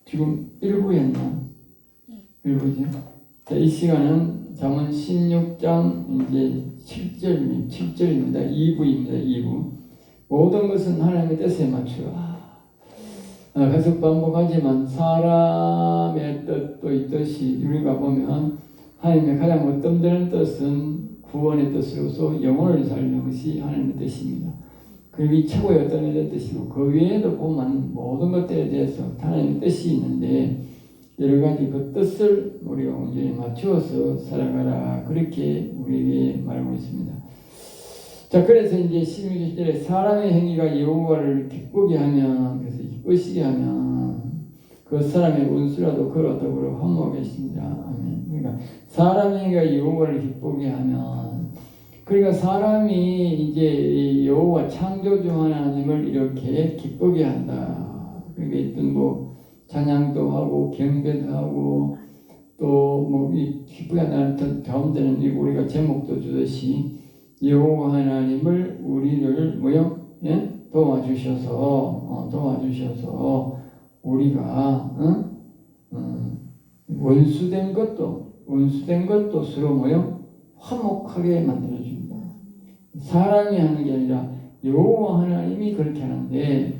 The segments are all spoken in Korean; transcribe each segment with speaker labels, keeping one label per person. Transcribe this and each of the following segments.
Speaker 1: 지금 1부였나? 1부죠. 자, 이 시간은 잠언 16장 이제 7절입니다. 2부입니다. 2부. 모든 것은 하나님의 뜻에 맞추라. 계속 반복하지만 사람의 뜻도 있듯이 우리가 보면 하나님의 가장 어떤 뜻은 구원의 뜻으로서 영혼을 살리는 것이 하나님의 뜻입니다. 그 위 최고의 어떤 일의 뜻이고 그 위에도 보면 모든 것들에 대해서 하나님의 뜻이 있는데 여러 가지 그 뜻을 우리가 온전히 맞추어서 살아가라 그렇게 우리에게 말하고 있습니다. 자, 그래서 이제 16절에 사람의 행위가 여호와를 기쁘게 하면, 그래서 기쁘시게 하면 그 사람의 원수라도 그로 더불어 화목하겠습니다. 아멘. 그러니까 사람의 행위가 여호와를 기쁘게 하면, 그러니까 사람이 이제 여호와 창조주 하나님을 이렇게 기쁘게 한다. 그러니까 일단 뭐 찬양도 하고 경배도 하고 또 뭐 기쁘게 한다는 가운데는 우리가 제목도 주듯이 여호와 하나님을 우리를 도와주셔서 우리가 원수된 것도 서로 화목하게 만들어줍니다. 사람이 하는 게 아니라 여호와 하나님이 그렇게 하는데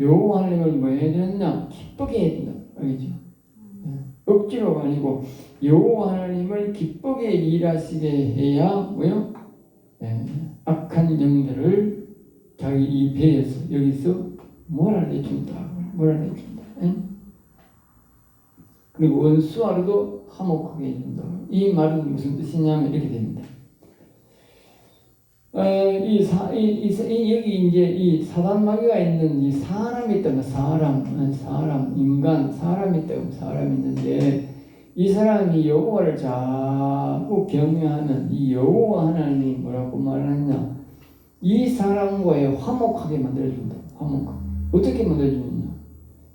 Speaker 1: 여호와 하나님을 뭐 해야 되느냐? 기쁘게 해야 된다. 알겠죠? 억지로가 아니고 여호와 하나님을 기쁘게 일하시게 해야 악한 영들을 자기 이 배에서 여기서 몰아내준다. 그리고 원수하고도 화목하게 해준다. 이 말은 무슨 뜻이냐면 이렇게 됩니다. 여기 이제 이 사단 마귀가 있는 이 사람이 있다면 사람이 있다면 사람이 있는데 이 사람이 여호와를 자꾸 경외하면 이 여호와 하나님이 뭐라고 말하느냐? 이 사람과의 화목하게 만들어준다. 어떻게 만들어주느냐?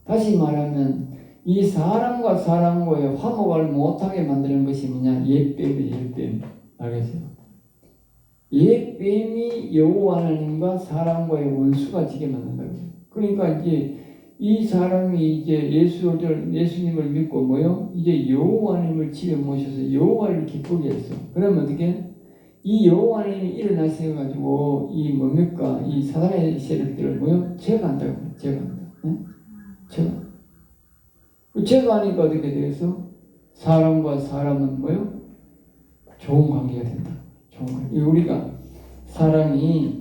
Speaker 1: 다시 말하면 이 사람과의 화목을 못하게 만드는 것이 뭐냐? 옛뱀. 알겠어요? 옛뱀이 여호와 하나님과 사람과의 원수가 되게 만든다고. 그러니까 이제 이 사람이 이제 예수님을 믿고 이제 여호와 하나님을 집에 모셔서 여호와를 기쁘게 했어. 그러면 어떻게? 이 여호와 하나님이 일어나셔 가지고 이 사단의 세력들을 제거한다고. 제거하니까 어떻게 돼서 사람과 사람은 좋은 관계가 된다.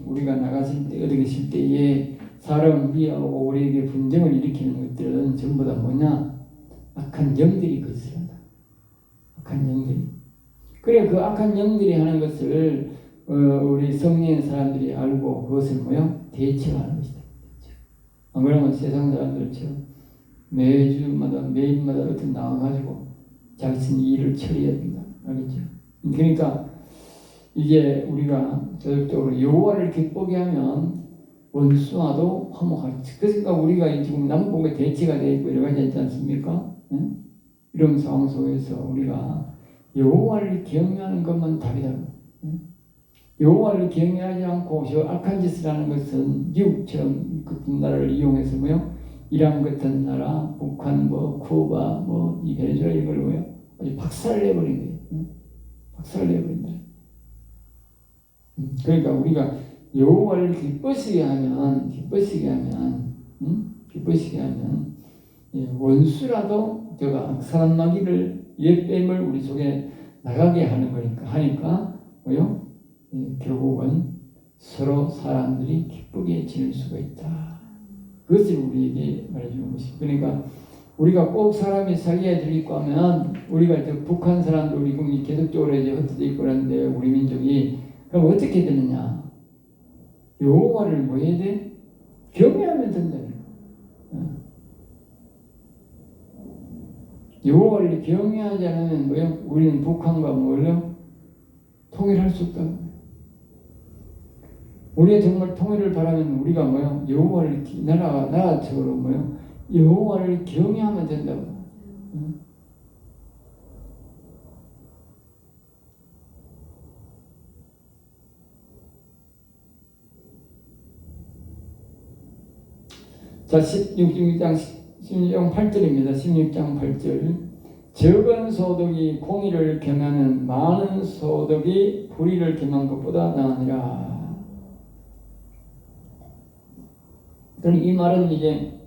Speaker 1: 우리가 나가실 때, 어디 계실 때에 사람을 미워하고 우리에게 분쟁을 일으키는 것들은 전부 다 악한 영들이 거짓한다. 악한 영들이. 그래, 그 악한 영들이 하는 것을 우리 성령의 사람들이 알고 그것을 대처하는 것이다. 안 그러면 세상 사람들처럼 매일마다 어떤 나와가지고 자신 일을 처리해야 된다. 알겠죠? 그러니까 이게 우리가 저쪽으로 여호와를 기쁘게 하면 원수와도 화목하지. 그러니까 우리가 지금 남북의 대치가 되어 있고 여러 가지 있지 않습니까? 이런 상황 속에서 우리가 여호와를 경외하는 것만 답이다. 여호와를 경외하지 않고 저 악한 짓을 하는 것은 미국처럼 같은 나라를 이용해서 이란 같은 나라, 북한, 쿠바, 이 베네수엘라 이걸 아주 박살내버린 거예요. 박살내버린다. 그러니까 우리가 여호와를 기쁘시게 하면 원수라도 제가 사단 마귀를 옛뱀을 우리 속에 나가게 하니까 결국은 서로 사람들이 기쁘게 지낼 수가 있다. 그것을 우리에게 말해주는 것이. 그러니까 우리가 꼭 사람이 살려야 될 거 하면 우리가 북한 사람들 우리 계속적으로 흩어져 있고 그러는데 우리 민족이 그럼 어떻게 되느냐? 여호와를 뭐 해야 돼? 경외하면 된다는 거야. 여호와를 경외하지 않으면 우리는 북한과 통일할 수 없다는 거야. 우리가 정말 통일을 바라면 우리가 여호와를 나라적으로 여호와를 경외하면 된다고. 자, 16장 16장 8절입니다. 16장 8절. 적은 소득이 공의를 경하는 많은 소득이 불의를 경한 것보다 나으니라. 그럼 이 말은 이제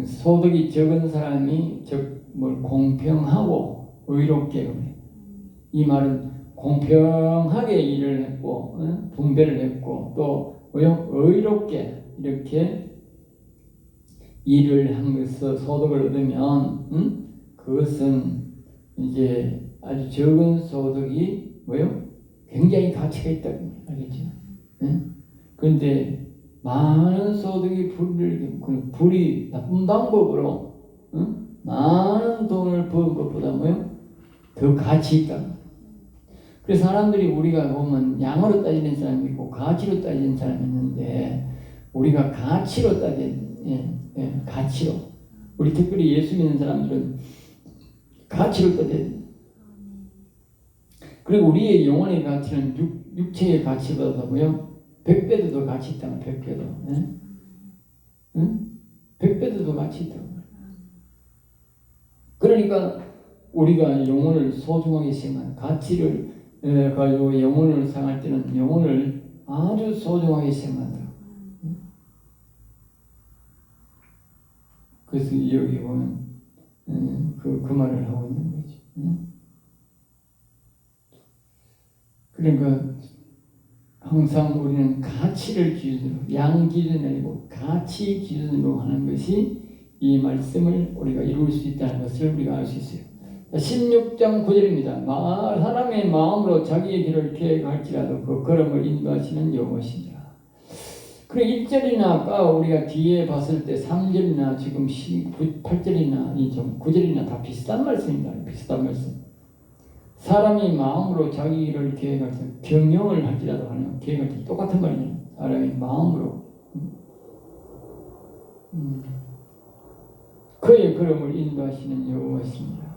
Speaker 1: 소득이 적은 사람이 공평하고 의롭게, 이 말은 공평하게 일을 했고 분배를 했고 또 의롭게 이렇게 일을 함으로써 소득을 얻으면 그것은 이제 아주 적은 소득이 굉장히 가치가 있다. 알겠죠? 그런데 많은 소득이 불이 나쁜 방법으로 많은 돈을 버는 것보다 더 가치 있다. 그래서 사람들이 우리가 보면 양으로 따지는 사람이 있고 가치로 따지는 사람이 있는데 우리가 가치로 가치로 우리 특별히 예수 믿는 사람들은 가치로 따져야 돼. 그리고 우리의 영혼의 가치는 육체의 가치보다 100배도 더 가치 있다는 100배도. 100배도 더 가치 있다고. 그러니까 우리가 영혼을 소중하게 생각하는 가치를 가지고 영혼을 생각할 때는 영혼을 아주 소중하게 생각한다. 그래서 여기 보면 그 말을 하고 있는 거지. 그러니까 항상 우리는 가치를 기준으로, 양 기준이 아니고 가치 기준으로 하는 것이 이 말씀을 우리가 이룰 수 있다는 것을 우리가 알 수 있어요. 16장 9절입니다. 사람의 마음으로 자기의 길을 계획할지라도 그 걸음을 인도하시는 여호와시니라. 그리고 1절이나 아까 우리가 뒤에 봤을 때 3절이나 지금 8절이나 9절이나 다 비슷한 말씀입니다. 비슷한 말씀. 사람이 마음으로 자기 일을 계획할 때 경영을 할지라도 하는 계획할 때 똑같은 말이에요. 사람이 마음으로 그의 걸음을 인도하시는 여호와시니라.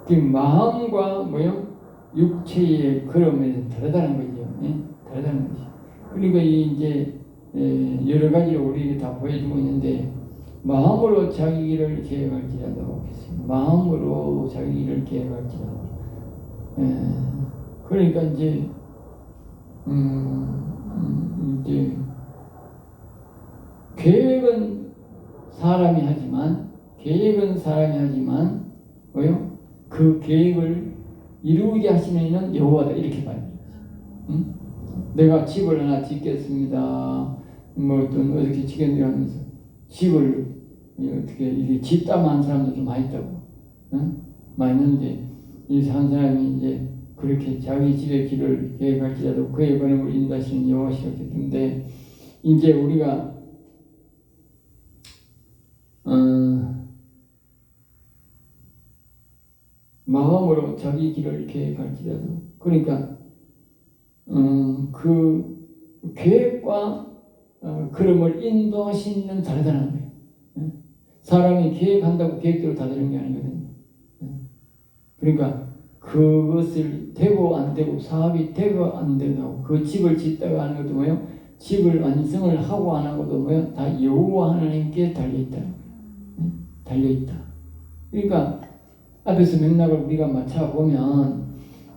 Speaker 1: 그 마음과 육체의 걸음에 다르다는 거죠. 다르다는 거죠. 그리고 이제 여러 가지로 우리에게 다 보여주고 있는데 마음으로 자기 일을 계획할지라도 마음으로 자기 일을 계획할지라도 그러니까 이제 계획은 사람이 하지만 그 계획을 이루게 하시는 이는 여호와다 이렇게 봐요. 내가 집을 하나 짓겠습니다. 어떤 어떻게 짓겠냐 하면서 집을 어떻게 이게 짓다만 사람도 좀 많이 있다고, 많이 있는데 이 한 사람이 이제 그렇게 자기 집의 길을 계획할지라도 그의 걸음을 인도하시는 여호와시였기 때문에 이제 우리가 마음으로 자기 길을 계획할지라도 그러니까 그 계획과 걸음을 인도하시는 다르다는 거예요. 사람이 계획한다고 계획대로 다 되는 게 아니거든요. 그러니까 그것을 되고 안 되고 사업이 되고 안 되고 그 집을 짓다가 하는 것도 집을 완성을 하고 안 하고도 다 여호와 하나님께 달려있다. 달려있다. 그러니까 앞에서 맥락을 우리가 맞춰보면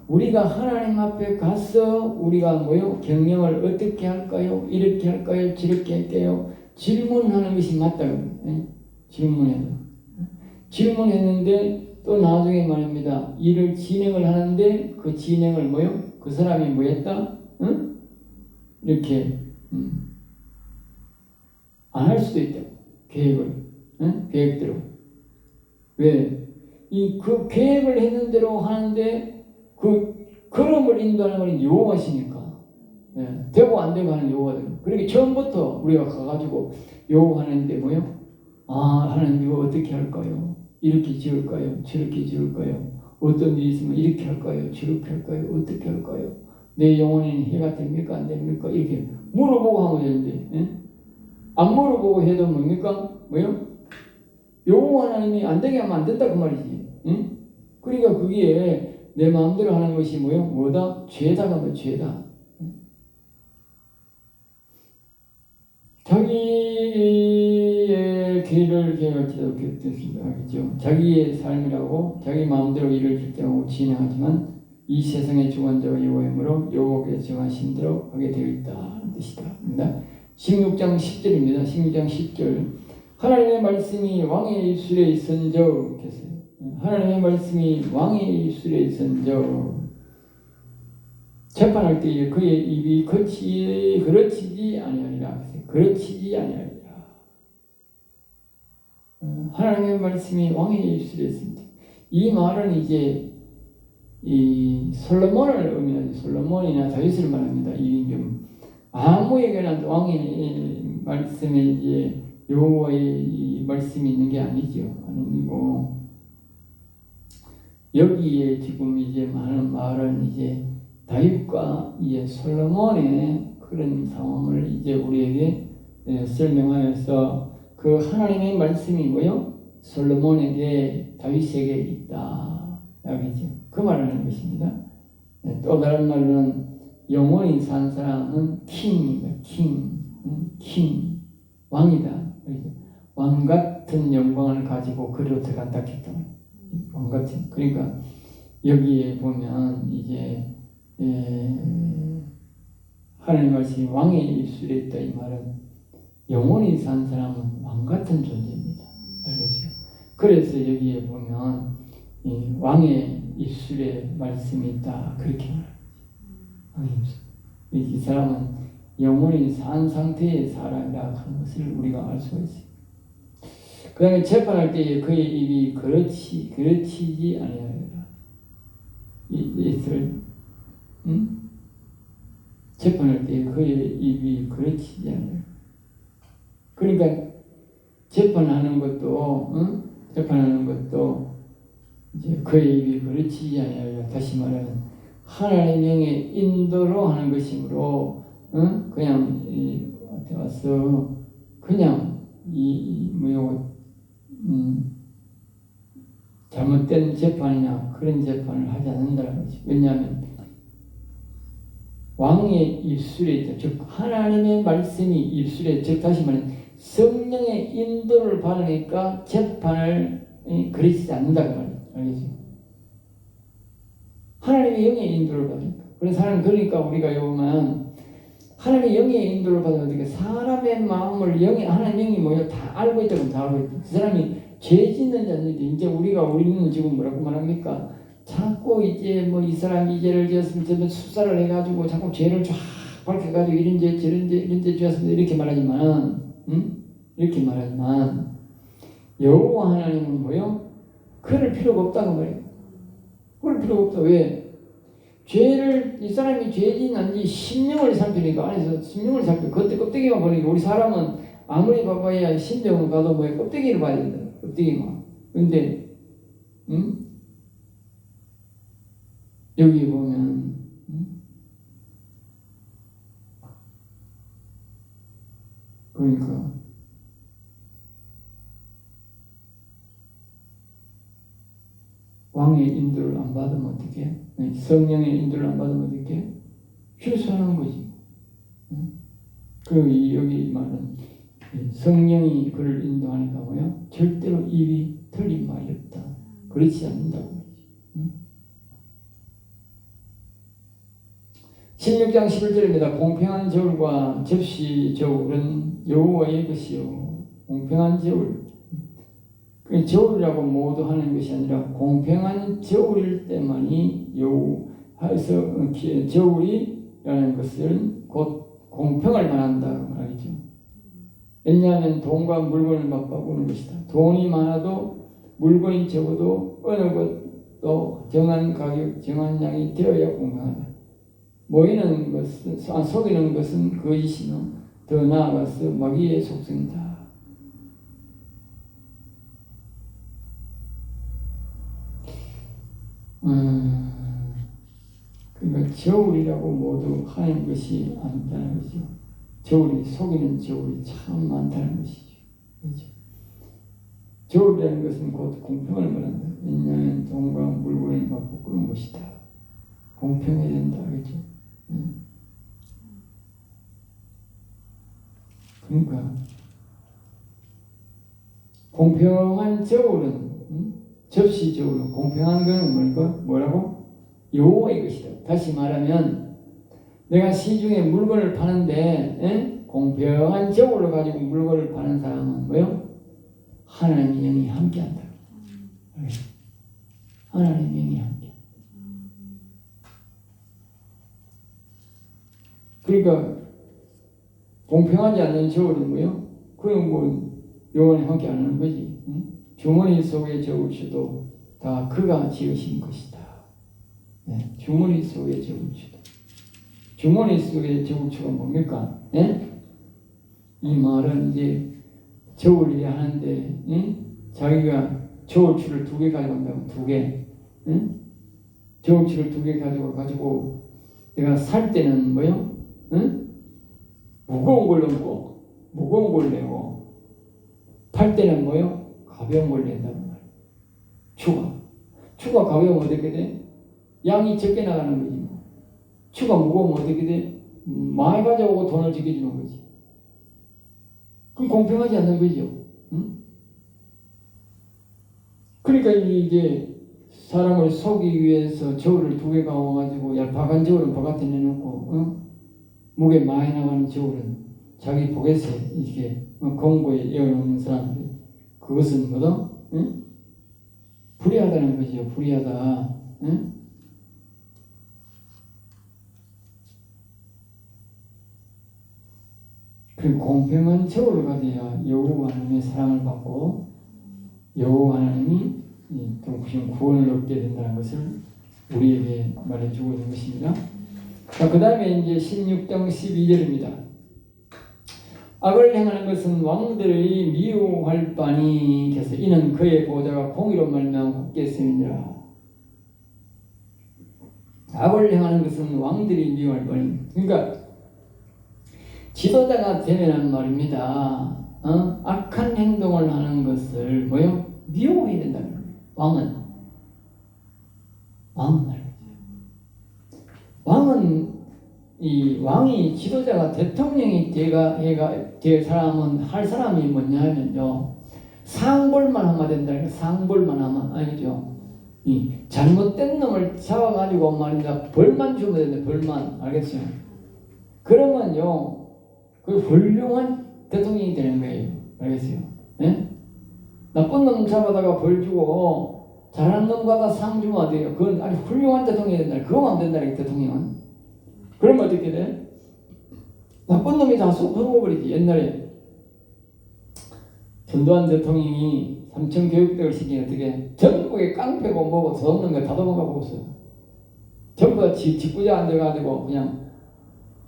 Speaker 1: 우리가 하나님 앞에 가서 우리가 경영을 어떻게 할까요? 이렇게 할까요? 저렇게 할까요? 질문하는 것이 맞다고요. 질문했는데 또 나중에 말입니다. 일을 진행을 하는데 그 진행을 그 사람이 했다? 이렇게 안 할 수도 있다. 계획대로. 왜? 그 계획을 했는 대로 하는데 그 걸음을 인도하는 건 여호와시니까. 되고 안 되고 하는 여호와들. 그러니까 처음부터 우리가 가가지고 여호와하는데 하나님 이거 어떻게 할까요? 이렇게 지을까요? 저렇게 지을까요? 어떤 일이 있으면 이렇게 할까요? 저렇게 할까요? 어떻게 할까요? 내 영혼에는 해가 됩니까? 안 됩니까? 이렇게 물어보고 하면 되는데 안 물어보고 해도 뭡니까? 여호와 하나님이 안 되게 하면 안 된다 그 말이지. 그러니까 그게 내 마음대로 하는 것이 뭐다? 죄다가 죄다. 자기의 길을 계획할지도 뜻이죠. 자기의 삶이라고 자기 마음대로 일을 결정하고 진행하지만 이 세상의 주관자가 여호와이므로 여호와께서 정하신 대로 하게 되어 있다는 뜻이다. 16장 10절입니다. 16장 10절. 하나님의 말씀이 왕의 입술에 있은즉 하나님의 말씀이 왕의 입술에 있은즉 재판할 때에 그의 입이 그르치지 아니하리라. 그르치지 아니하리라. 하나님의 말씀이 왕의 입술에 있습니다. 이 말은 이제 이 솔로몬을 의미하는 솔로몬이나 다윗을 말합니다. 이 아무에게나 왕의 말씀에 이제 여호와의 이 말씀이 있는 게 아니죠. 아니고 여기에 지금 이제 많은 말은 이제 다윗과 이제 솔로몬의 그런 상황을 이제 우리에게 설명하면서 그 하나님의 말씀이 뭐요? 솔로몬에게 다윗에게 있다. 여기죠. 그 말을 하는 것입니다. 또 다른 말로는 영원히 산 사람은 킹입니다. king. 왕이다. 왕 같은 영광을 가지고 그리로 들어간다 했다. 왕 같은. 그러니까 여기에 보면 이제 하나님 말씀이 왕의 입술에 있다 이 말은 영원히 산 사람은 왕 같은 존재입니다. 알겠어요? 그래서 여기에 보면 왕의 입술에 말씀이 있다 그렇게 말합니다. 이 사람은 영원히 산 상태의 사람이라 하는 것을 우리가 알 수가 있어요. 그 다음에 재판할 때에 그의 입이 그르치지 아니하리라. 이것을 재판할 때에 그의 입이 그르치지 아니하리라. 그러니까 재판하는 것도 이제 그의 입이 그르치지 아니하리라. 다시 말하면 하나님의 영의 인도로 하는 것이므로 그냥 와서 그냥 잘못된 재판이나 그런 재판을 하지 않는다는 것이. 왜냐하면 왕의 입술에 있다. 즉 하나님의 말씀이 입술에, 즉 다시 말하면 성령의 인도를 받으니까 재판을 그르치지 않는다고 말이에요. 알겠죠? 하나님의 영의 인도를 받으니까. 그러니까 우리가 보면 하나님의 영의 인도를 받으면 어떻게 사람의 마음을 하나님의 영이 뭐예요? 다 알고 있다고 다 알고 있다. 그 사람이 죄 짓는 자인데 이제 우리는 지금 뭐라고 말합니까? 자꾸 이제 이 사람이 죄를 지었으면 수사를 해가지고 자꾸 죄를 쫙 밝혀가지고 이런 죄 저런 죄 이런 죄 지었습니다 이렇게 말하지만 여호와 하나님은 뭐요? 그럴 필요가 없다고 말해요. 그럴 필요가 없다. 왜? 이 사람이 죄진 안지 심령을 살피니까 안에서 심령을 살피 껍데기만 보니까 우리 사람은 아무리 봐봐야 심령을 봐도 껍데기를 봐야 된다. 껍데기만. 근데 여기 보면 그러니까 왕의 인도를 안 받으면 어떻게? 성령의 인도를 안 받으면 어떻게? 실수하는 거지. 그리고 여기 말은 성령이 그를 인도하니까 뭐야? 절대로 입이 틀린 말이 없다. 그렇지 않는다고 말이지. 16장 11절입니다. 공평한 저울과 접시 저울은 여호와의 것이요. 공평한 저울. 저울이라고 모두 하는 것이 아니라 공평한 저울일 때만이 여호와에서 저울이라는 것은 곧 공평을 말한다고 말하죠. 왜냐하면 돈과 물건을 맞바꾸는 것이다. 돈이 많아도 물건이 적어도 어느 것도 정한 가격, 정한 양이 되어야 공평하다. 속이는 것은 거짓이며 더 나아가서 마귀의 속성이다. 그러니까 저울이라고 모두 하는 것이 아니다는 거죠. 속이는 저울이 참 많다는 것이죠. 그렇죠? 저울이라는 것은 곧 공평을 말한다. 왜냐하면 돈과 물건을 맞바꾸는 것이다. 공평해야 된다. 그렇죠? 그러니까 공평한 저울은 접시저울은 공평한 것은 뭐라고? 여호와의 것이다. 다시 말하면 내가 시중에 물건을 파는데 공평한 저울을 가지고 물건을 파는 사람은 뭐요? 하나님의 영이 함께한다. 하나님의 영이 함께. 그러니까 공평하지 않는 저울은 뭐요? 그건 뭐 영원히 함께 안 하는 거지. 주머니 속에 저울추도 다 그가 지으신 것이다. 네, 주머니 속에 저울추도. 주머니 속에 저울추가 뭡니까? 네? 이 말은 이제 저울이 하는데 자기가 저울추를 2개 가져간다고 2개. 저울추를 2개 가지고 내가 살 때는 뭐요? 무거운 걸 넣고 무거운 걸 내고 팔 때는 뭐요? 가벼운 걸 낸다는 말이에요. 추가 가벼우면 어떻게 돼? 양이 적게 나가는 거지. 추가 무거우면 어떻게 돼? 많이 가져오고 돈을 적게 주는 거지. 그럼 공평하지 않는 거죠. 그러니까 이게 사람을 속이기 위해서 저울을 2개 가져가지고 얄팍한 저울은 바깥에 내놓고 무게 많이 나가는 저울은 자기 복에서 이렇게 공고에 이어놓는 사람들 그것은 뭐다? 불의하다는 거죠. 불의하다. 그 공평한 저울을 가져야 여호와 하나님의 사랑을 받고 여호와 하나님이 동부신 구원을 얻게 된다는 것을 우리에게 말해주고 있는 것입니다. 그 다음에 이제 16장 12절입니다. 악을 행하는 것은 왕들의 미워할 바니 께서 이는 그의 보좌가 공의로 말미암아 굳게 sem이니라. 악을 행하는 것은 왕들이 미워할 바니. 그러니까 지도자가 되면은 말입니다. 악한 행동을 하는 것을 뭐요? 미워해야 된다는 거예요. 왕은 이 왕이 지도자가 대통령이 될 사람은 할 사람이 뭐냐 하면요. 상벌만 하면 된다. 상벌만 하면 아니죠. 이 잘못된 놈을 잡아가지고 말입니다. 벌만 주면 된다. 벌만. 알겠어요? 그러면요. 그 훌륭한 대통령이 되는 거예요. 알겠어요? 네? 나쁜 놈 잡아다가 벌 주고 잘하는 놈 가다 상 주면 안 돼요. 그건 아주 훌륭한 대통령이 된다. 그거만 안 된다. 대통령은. 그러면 어떻게 돼? 나쁜 놈이 다 쏙 헐어버리지. 옛날에 전두환 대통령이 삼천 교육대를 시키니 어떻게 전국에 깡패고 뭐고 도둑놈 거 다 도망가 보고서요. 전부 다 직구자 앉아가지고 그냥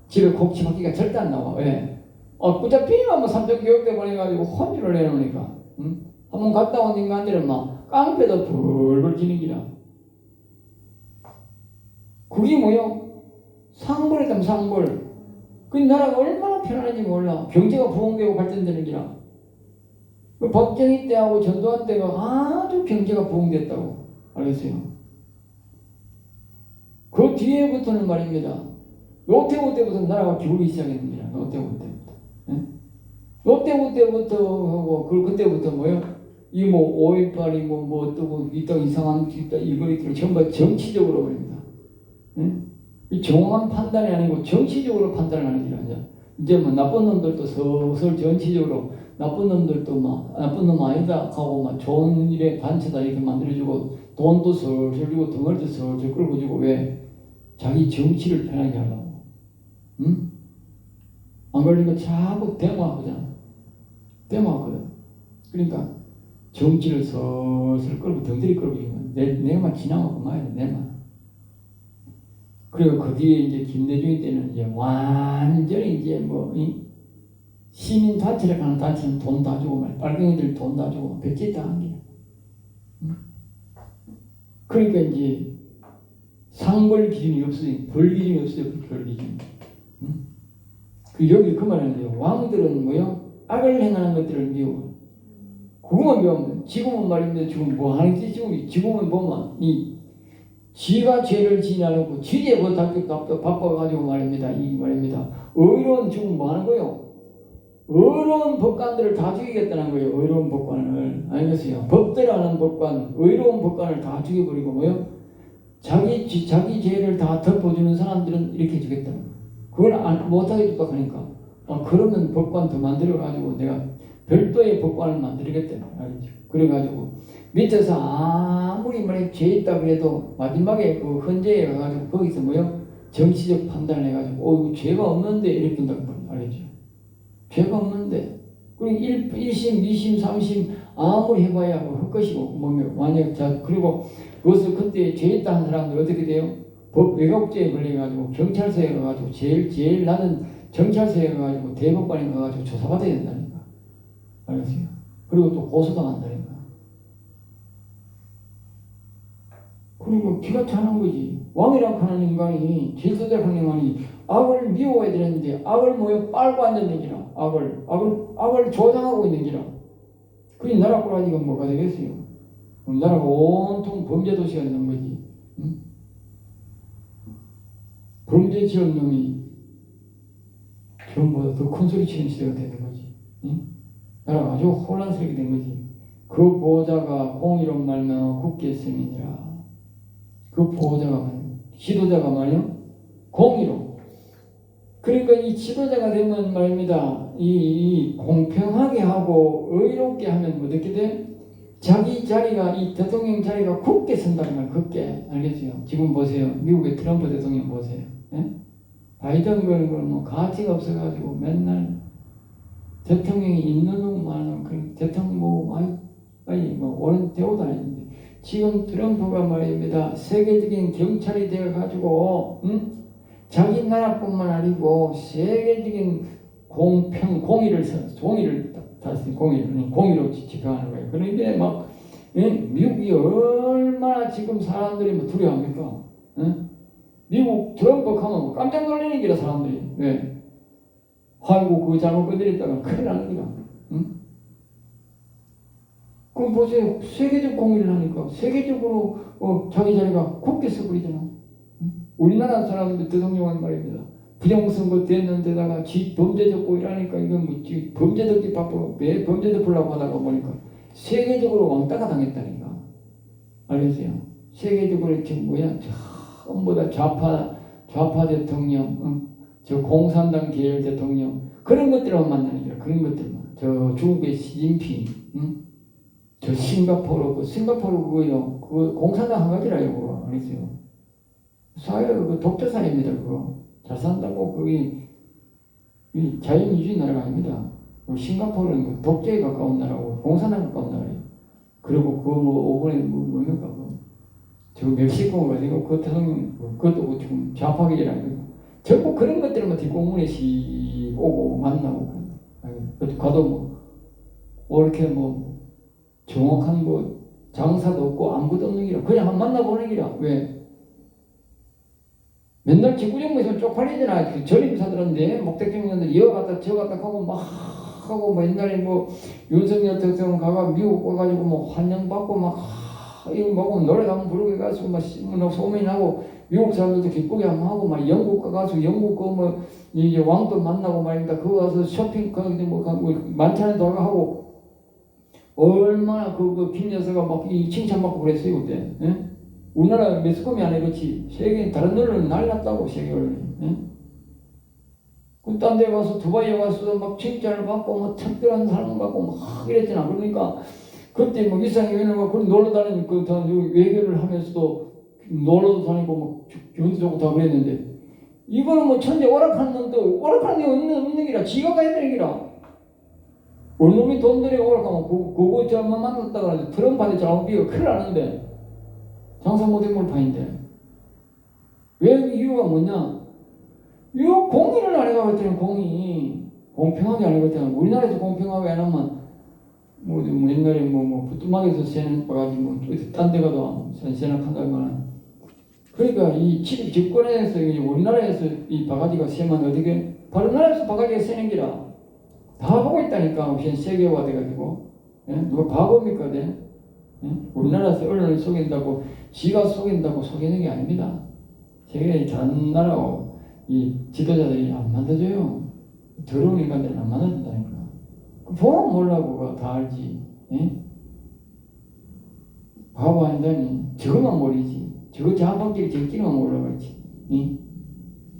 Speaker 1: 집에 곡치박기가 절대 안 나와. 왜? 꾸자 피면 뭐 삼천 교육대 보내가지고 혼쭐을 내놓으니까. 한번 갔다 온 인간들은 막 깡패도 불불 지는 기라. 그게 뭐요? 상벌이다 상벌. 그 나라가 얼마나 편안한지 몰라. 경제가 부흥되고 발전되는 기라. 그 박정희 때하고 전두환 때가 아주 경제가 부흥됐다고. 알겠어요? 그 뒤에부터는 말입니다. 노태우 때부터 나라가 기울기 시작했습니다. 노태우 때부터. 네? 노태우 때부터 하고 그때부터 뭐요? 이 뭐 5.18이 뭐 어떠고 이 땅 이상한 이거를 전부 정치적으로 버립니다. 네? 이 정확한 판단이 아니고 정치적으로 판단을 하는 게 이제 뭐 나쁜 놈들도 슬슬 정치적으로 나쁜 놈들도 막 나쁜 놈 아니다 하고 막 좋은 일에 단체다 이렇게 만들어주고 돈도 슬슬 주고 덩어리도 슬슬 끌고 주고 왜? 자기 정치를 편하게 하려고. 응? 안 그러니까 자꾸 데모하거든. 그러니까 정치를 슬슬 끌고 덩들이 끌고 주면 내가만 지나가고 마야 돼. 내만. 그리고 그 뒤에 이제 김대중이 때는 이제 완전히 이제 뭐 시민 단체를 가는 단체는 돈 다 주고 말 빨갱이들 돈 다 주고 백지 다 한 게. 그러니까 이제 상벌 기준이 없어요. 벌 기준이 없어요. 벌 기준. 여기 그 말하는데요. 왕들은 뭐요? 악을 행하는 것들을 미워. 그거만 미워하면 지금은 말입니다. 지금 뭐 하는지 지금은 보면 지가 죄를 지나놓고 지제 못할 때 바빠가지고 말입니다. 이 말입니다. 의로운 지금 뭐 하는 거요? 어려운 법관들을 다 죽이겠다는 거예요. 어려운 법관을. 알겠어요? 법대로 하는 법관, 의로운 법관을 다 죽여버리고 뭐요? 자기 죄를 다 덮어주는 사람들은 이렇게 주겠다는 거예요. 그걸 못하게 줄까 하니까 그러면 법관 더 만들어가지고 내가 별도의 법관을 만들겠다는 거예요. 알겠죠? 그래가지고 밑에서 아무리 죄 있다고 해도 마지막에 그 헌재에 가가지고 거기서 뭐요? 정치적 판단을 해가지고 이거 죄가 없는데 이렇게 된다고 말이에요. 알겠죠? 죄가 없는데 그리고 1심, 2심, 3심 아무리 해봐야 뭐 헛것이고 뭐 만약 그리고 그것을 그때 죄 있다 한 사람들 어떻게 돼요? 외국죄에 걸려가지고 경찰서에 가가지고 제일 낮은 경찰서에 가가지고 대법관에 가가지고 조사받아야 된다니까. 알겠어요? 그리고 또 고소당한다니까. 그리고 기가 차는 거지. 왕이라고 하는 인간이, 질서대로 하는 인간이 악을 미워야 되는데 악을 뭐요? 빨고 앉는 기라. 악을 조장하고 있는 기라. 그게 나라 꼬라지가 뭐가 되겠어요? 나라가 온통 범죄 도시가 되는 거지. 응? 범죄 지은 놈이 전보다 더 큰 소리 치는 시대가 되는 거지. 응? 나라가 아주 혼란스럽게 된 거지. 그 보호자가 공의로 말면 굳게 있음이니라. 그 보호자가 지도자가 말이요? 공의로. 그러니까 이 지도자가 되면 말입니다. 이 공평하게 하고 의롭게 하면 어떻게 돼? 자기 자리가 이 대통령 자리가 굳게 선다는 말, 굳게. 알겠어요? 지금 보세요. 미국의 트럼프 대통령 보세요. 예? 바이든 거는 뭐 가치가 없어가지고 맨날 대통령이 있는 놈만 그 대통령 보고 많이 뭐 오른 대우 다니는데 지금 트럼프가 말입니다. 세계적인 경찰이 되어가지고 자기 나라뿐만 아니고 세계적인 공의를 공의로 집행하는 거예요. 그런데 막 미국이 얼마나 지금 사람들이 뭐 두려워합니까? 미국 트럼프 하면 깜짝 놀라는 기라 사람들이. 왜? 아이고 그 잘못 건드렸다가 큰일 나는 기라. 그럼 보세요. 세계적 공의를 하니까 세계적으로 자기 자리가 굳게 서버리잖아. 우리나라 사람들 대통령은 말입니다. 부정선거 됐는데다가 범죄 덮고 이러니까 이건 뭐 범죄 덮기 바쁘고 왜 범죄 덮으려고 하다가 보니까 세계적으로 왕따가 당했다니까. 알겠어요? 세계적으로 이렇게 전부 다 좌파 대통령, 저 공산당 계열 대통령 그런 것들만 만나는 거야. 그런 것들만. 저 중국의 시진핑, 저 싱가포르 그거요. 그 공산당 한 가지라요. 그거 알겠어요? 사회 그 독재사입니다. 그거 잘 산다고 거기 자유민주주의 나라가 아닙니다. 싱가포르는 그 독재에 가까운 나라고 공산당 가까운 나라예요. 그리고 그거 뭐 5번에 뭡니까? 저 멕시코가 아니고 그 대통령 그것도 지금 좌파계열 아니고 전부 그런 것들만 뒷공문에 오고 만나고 가도 뭐 이렇게 뭐 정확한 뭐 장사도 없고 아무것도 없는 기라 그냥 한 만나보는 기라. 왜? 맨날 직구정부에서 쪽팔리잖아. 전임사들인데 목대경년들 이어갔다 저갔다 하고 막 하고 뭐 옛날에 뭐 윤석열 대통령 가가 미국 가가지고 뭐 환영받고 막 이거 먹으면 노래도 한번 부르게 가지고 막 소문이 나고 미국 사람들도 기쁘게 한번 하고 막 영국 가가지고 영국 그 뭐 이제 왕도 만나고 말입니다. 그거 가서 쇼핑 거기 뭐 만찬에 돌아가고 얼마나 그 김 여사가 막 이 칭찬받고 그랬어요 그때. 예? 우리나라 매스컴이 아니라 그렇지 세계 다른 나라는 날랐다고 세계 언론이. 예? 딴 데 가서 두바이에 가서 막 칭찬을 받고 뭐 특별한 사람 받고 막 이랬잖아. 그러니까 그때 뭐 위상위원회가 그런 놀러 다니는 그 외교를 하면서도 놀러도 다니고 뭐 기분도 좋고 다 그랬는데 이거는 뭐 천재 오락하는 놈도 오락하는 게 없는 기라 지가 가야 되는 기라. 얼놈이 돈 들여 오락하면 그거 저만 만났다가 트럼프한테 잘못 비고 큰일 나는데 장사 못한 몰파인데 왜 이유가 뭐냐? 이거 공의를 안 해가고 있다는 공평하게 안 해가고 있다는 우리나라에서 공평하게 안 하면 뭐 옛날에 뭐 부뚜막에서 세는 바가지 딴 데 가도 세는 한다거나 그러니까 이 집권에서 우리나라에서 이 바가지가 세면 어떻게 바로 나라에서 바가지가 세는 기라 다 보고 있다니까 우선 세계화 돼가지고 예? 누가 바보입니까? 예? 우리나라에서 언론을 속인다고 지가 속인다고 속이는 게 아닙니다. 세계의 다른 나라하고 이 지도자들이 안 만들어줘요. 더러운 인간들은 안 만든다니까. 보면 몰라고 그거 다 알지. 예? 바보 아니다니. 저것만 모르지. 저거 자판기를 제끼만 몰라버리지. 예?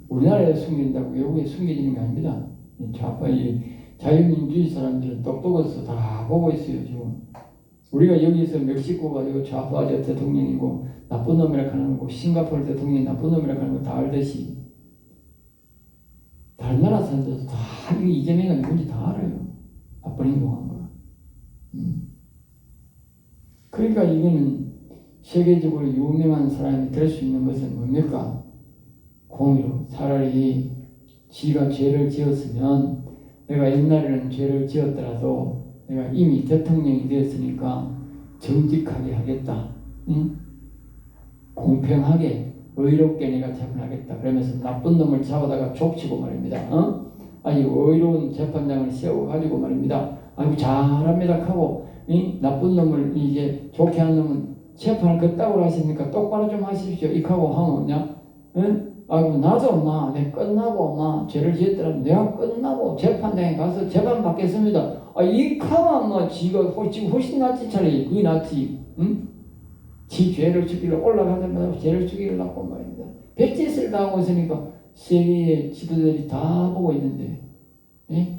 Speaker 1: 우리나라에 숨긴다고 외국에 숨겨지는 게 아닙니다. 좌파, 이 자유민주주의 사람들은 똑똑해서 다 보고 있어요, 지금. 우리가 여기서 멕시코 가지고 좌파 대통령이고 나쁜 놈이라 하는 거고 싱가포르 대통령이 나쁜 놈이라 하는 거 다 알듯이 다른 나라 사람들도 다 이재명이 누군지 다 알아요. 나쁜 행동한 거. 그러니까 이거는 세계적으로 유명한 사람이 될 수 있는 것은 뭡니까? 공의로. 차라리 지가 죄를 지었으면 내가 옛날에는 죄를 지었더라도 내가 이미 대통령이 되었으니까 정직하게 하겠다. 응? 공평하게 의롭게 내가 재판하겠다. 그러면서 나쁜 놈을 잡아다가 족치고 말입니다. 아주 의로운 재판장을 세워가지고 말입니다. 아주 잘합니다 하고 나쁜 놈을 이제 좋게 하는 놈은 재판을 그따구로 하십니까? 똑바로 좀 하십시오. 이하고 하면 뭐냐? 응? 아이고 나도 내 끝나고 죄를 지었더라도 내가 끝나고 재판장에 가서 재판 받겠습니다. 이 카만 지가 지금 훨씬 낫지 차라리 그게 낫지. 응? 지 죄를 죽이려 올라가자마자 죄를 죽이려고 말입니다. 백짓을 당하고 있으니까 세계의 지도자들이 다 보고 있는데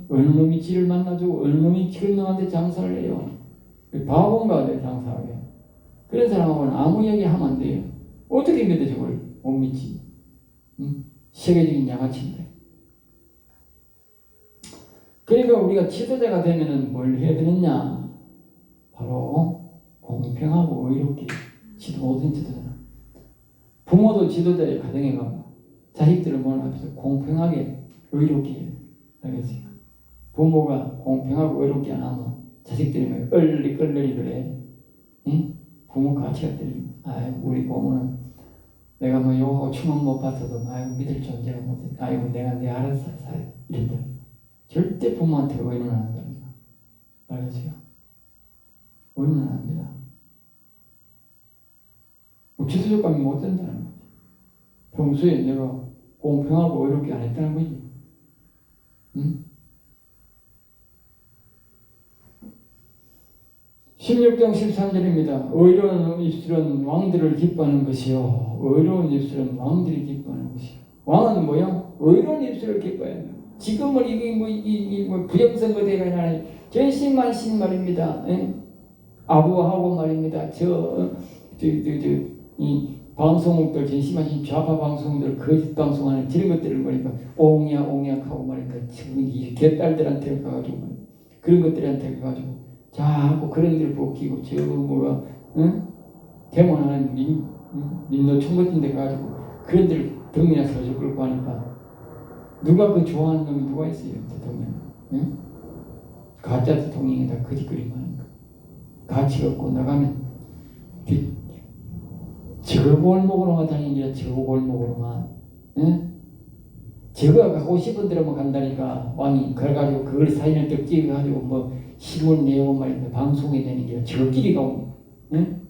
Speaker 1: 어느 놈이 지를 만나주고 어느 놈이 지금 놈한테 장사를 해요. 바본가 내 장사하게. 그런 사람하고는 아무 얘기 하면 안 돼요. 어떻게 믿어 저걸 못 믿지. 세계적인 양아치인데. 그러니까 우리가 지도자가 되면은 뭘 해야 되느냐? 바로 공평하고 의롭게 모든 지도자는 부모도 지도자의 가정에 가면 자식들을 보는 앞에서 공평하게 의롭게 알겠어요. 부모가 공평하고 의롭게 안 하면 자식들이 막 얼리 그래. 응? 부모 가치가 들립니다. 아이고 우리 부모는 내가 요거 춤은 못 봤어도 아이고 믿을 존재가 못해. 아이고 내가 내 알아서 살아. 이런다. 절대 부모한테 의논 안 한답니다. 알겠어요? 의논 안 합니다. 지도자감이 못 된다는 거지. 평소에 내가 공평하고 의롭게 안 했다는 거지. 응? 16장 13절입니다. 의로운 입술은 왕들을 기뻐하는 것이요. 의로운 입술은 왕들이 기뻐하는 것이요. 왕은 뭐요? 의로운 입술을 기뻐해야 합니다. 지금은 이게 부정선거대가 아니라 전신만신 말입니다. 예? 아부하고 말입니다. 이 방송국들 전신만신 좌파 방송들 거짓 방송하는 저런 것들을 보니까 옹약하고 말입니다. 지금 이 개딸들한테 가가지고 그런 것들한테 가가지고 자꾸 그런 데를 벗기고 대모하는 민노총 같은 데 가가지고 그런 데를 등이나 서서 끌고 하니까 누가 그 좋아하는 놈이 누가 있어요? 대통령. 응? 가짜 대통령이 다 거짓거리만 하니까 가치가 없고 나가면 저 골목으로만 다니는 게 아니라 저 골목으로만 응? 저거 가고 싶은 데로만 간다니까 왕이 그래가지고 그걸 사진을 딱 찍어가지고 시골 내용 말인데 방송이 되는 게 저끼리 가고 응?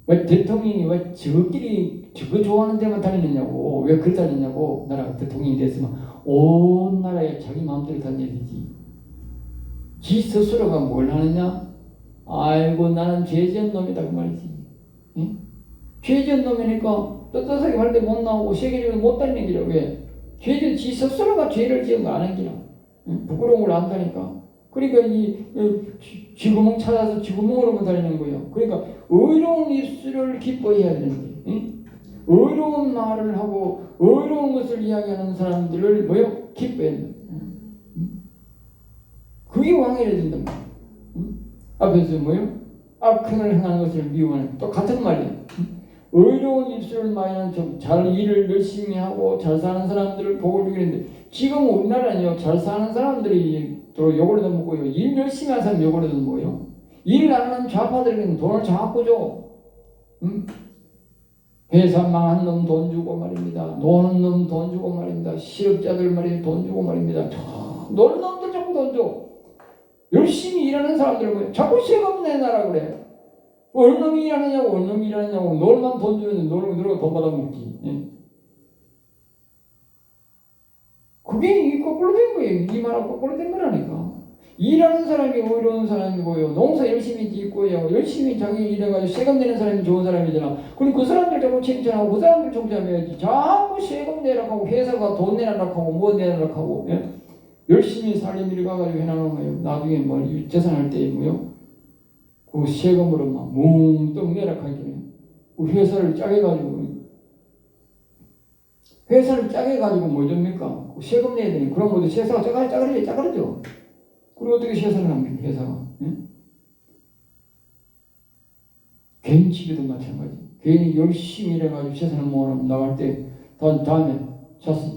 Speaker 1: 왜 대통령이 왜 저끼리 저거 좋아하는 데만 다니느냐고 왜 그렇게 다니냐고 나라가 대통령이 됐으면 온 나라에 자기 마음대로 다녀야지. 지 스스로가 뭘 하느냐? 아이고 나는 죄지은 놈이다 그 말이지. 응? 죄지은 놈이니까 떳떳하게 할 때 못 나오고 세계적으로 못 다니는 기라. 왜? 죄지 지 스스로가 죄를 지은 거 아는 기라. 응? 부끄러운 걸 안다니까. 그러니까 이 쥐구멍 찾아서 쥐구멍으로만 다니는 거예요. 그러니까 의로운 입술을 기뻐해야 되는데 응? 의로운 말을 하고 의로운 것을 이야기하는 사람들을 기뻐해야 된다. 그게 왕이라 된단 말이야. 앞에서 악행을 행하는 것을 미워하는 똑같은 말이야. 의로운 입술을 많이 하는 잘 일을 열심히 하고 잘 사는 사람들을 복을 주기는데 지금 우리나라는요 잘 사는 사람들이 또 욕을 얻어먹고요 일 열심히 하는 사람 욕을 얻어먹어요. 일 안 하는 좌파들에게는 돈을 자꾸 줘. 응? 회사 망한 놈 돈 주고 말입니다. 노는 놈 돈 주고 말입니다. 실업자들 말이에요 돈 주고 말입니다. 노는 놈들 자꾸 돈 줘. 열심히 일하는 사람들은 자꾸 세금 내놔라 그래. 어느 놈이 일하느냐고 놀만 돈 주는데 놀고 돈 받아먹지. 예? 그게 거꾸로 된 거예요. 이 말하고 거꾸로 된 거라니까. 일하는 사람이 의로운 사람이고요. 농사 열심히 짓고요. 열심히 자기 일해가지고 세금 내는 사람이 좋은 사람이잖아. 그럼 그 사람들 자꾸 칭찬하고 그 사람들 칭찬해야지. 자꾸 세금 내라고 하고 회사가 돈 내라고 하고 뭐 내라고 하고 예? 열심히 살림 일 가가지고 해나가는 거예요. 나중에 뭐 재산할 때 뭐요? 그 세금으로 막 뭉뚱 내라고 하길래 그 회사를 짜게가지고 뭐 줍니까? 그 세금 내야 되니 그럼 모두 회사가 짜가리죠. 그리고 어떻게 세상을 합니까? 회사가. 예? 개인 치료도 마찬가지. 개인이 열심히 일해가지고 재산을 모아놓으면 나갈 때 다음에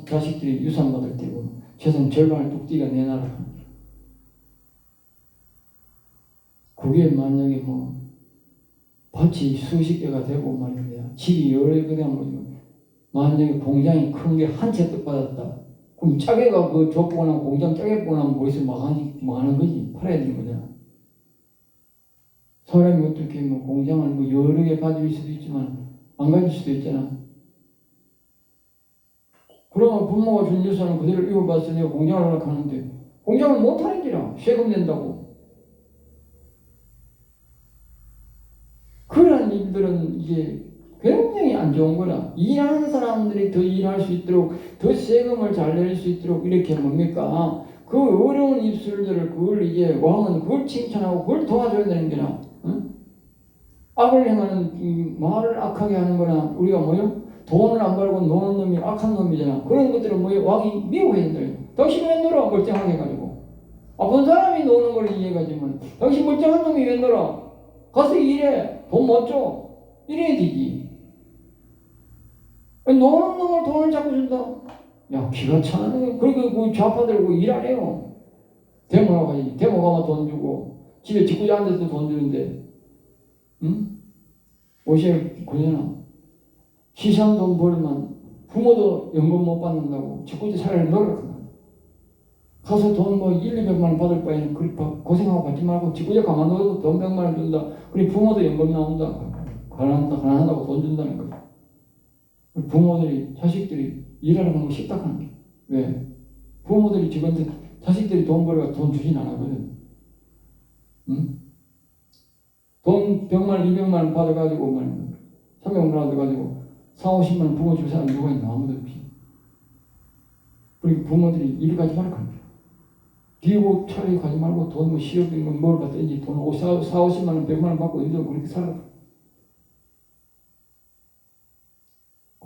Speaker 1: 자식들이 유산 받을 때고 재산 절반을 뚝띠가 내놔라. 그게 만약에 뭐 밭이 수십 개가 되고 말입니다. 집이 여러 개가 뭐 만약에 공장이 큰 게 한 채 뜻 받았다. 그럼 짜게가 그 좁거나 공장 짜게 보나 뭐 있으면 뭐 하는 거지. 팔아야 되는 거잖아. 사람이 어떻게 뭐 공장을 뭐 여러 개 가질 수도 있지만 안 가질 수도 있잖아. 그러면 부모가 준 유산을 그대로 이어받아서 내가 공장을 하려고 하는데 공장을 못 하는 기라. 세금 낸다고. 그런 일들은 이제 굉장히 안 좋은 거라. 일하는 사람들이 더 일할 수 있도록 더 세금을 잘 낼 수 있도록 이렇게 뭡니까? 그 어려운 입술들을 그걸 이제 왕은 그걸 칭찬하고 그걸 도와줘야 되는 게나. 응? 악을 행하는 말을 악하게 하는 거나 우리가 뭐요? 돈을 안 벌고 노는 놈이 악한 놈이잖아. 그런 것들은 뭐요? 왕이 미워해야 돼요. 당신 왜 놀아? 멀쩡하게 가지고. 아픈 사람이 노는 걸 이해가지만 당신 멀쩡한 놈이 왜 놀아? 가서 일해. 돈 못 줘. 이래야 되지. 아니, 노는 놈을 돈을 자꾸 준다. 야, 기가 차네. 그러니까 그 좌파들 그 일 안 해요. 데모 나가야지. 데모 가면 돈 주고 집에 직구자 앉아서 돈 주는데 응? 옷에 그러잖아. 시장 돈 벌면 부모도 연금 못 받는다고 직구자 차라리 노력한다. 가서 돈 뭐 1, 200만 원 받을 바에는 그리 고생하고 받지 말고 직구자 가만둬도 돈 100만 원 준다. 그리 부모도 연금 나온다. 가난한다고 돈 준다는 거야. 부모들이 자식들이 일하러 가면 식탁하는 게 왜? 부모들이 직원들 자식들이 돈 벌어가 돈 주진 않거든. 응? 돈 100만 원, 200만 원 받아가지고 말이야. 300만 원 받아가지고 4, 50만 원 부모 줄 사람 누가 있나? 아무도 없지. 그리고 부모들이 일 가지 말고 하는 거야. 기업 차라리 가지 말고 돈 뭐 시업인 건뭘 받든지 돈 4, 50만 원, 100만 원 받고 이러고 그렇게 살아.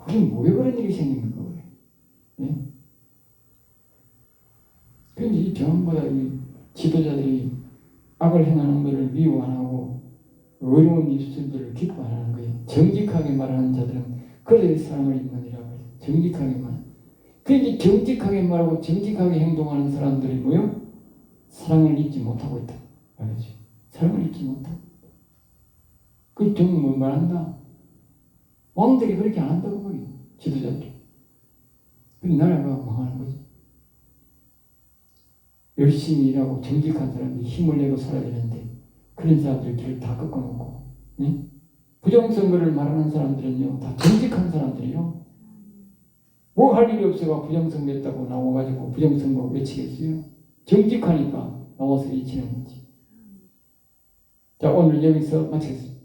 Speaker 1: 그럼 왜 그런 일이 생깁니까? 네? 그런데 이 전부 다 이 지도자들이 악을 행하는 것을 미워 안 하고 어려운 입술들을 기뻐하는 거예요. 정직하게 말하는 자들은 그래야 사람을 입느니라고 해요. 정직하게만. 그런데 정직하게 말하고 정직하게 행동하는 사람들이 뭐요? 사랑을 잊지 못하고 있다. 알겠죠? 사랑을 잊지 못하고. 그 정말 뭐 말한다? 왕들이 그렇게 안 한다고 거기 지도자들이. 그래 나라가 망하는 거지. 열심히 일하고 정직한 사람들이 힘을 내고 살아야 되는데 그런 사람들 길을 다 꺾어놓고 네? 부정선거를 말하는 사람들은요 다 정직한 사람들이요. 뭐 할 일이 없어가 부정선거 했다고 나와가지고 부정선거 외치겠어요? 정직하니까 나와서 외치는 거지. 자 오늘 여기서 마치겠습니다.